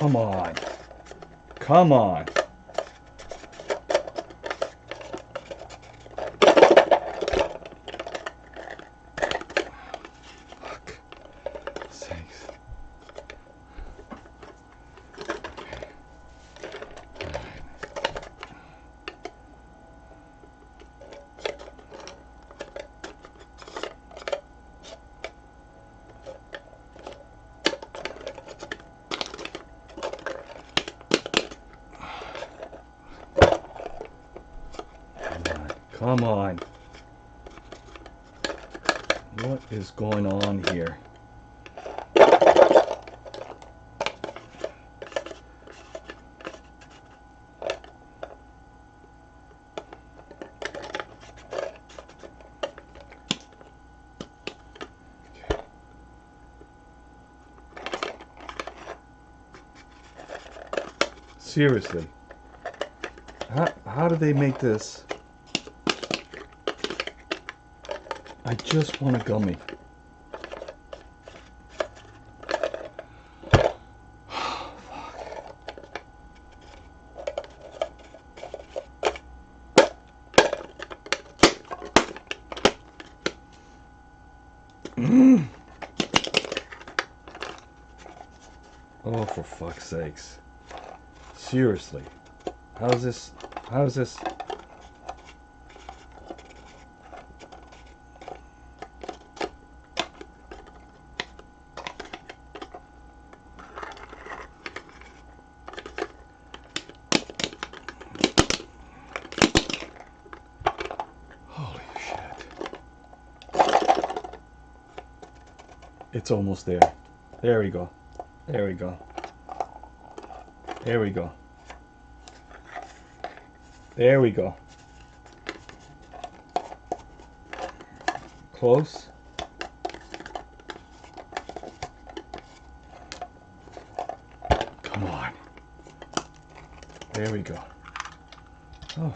Come on. Come on. Fuck. Sakes. Come on. What is going on here? Seriously. How do they make this? I just want a gummy. Oh, for fuck's sakes. Seriously. How's this? Holy shit. It's almost there. There we go. There we go. There we go. There we go. Close. Come on. There we go. Oh,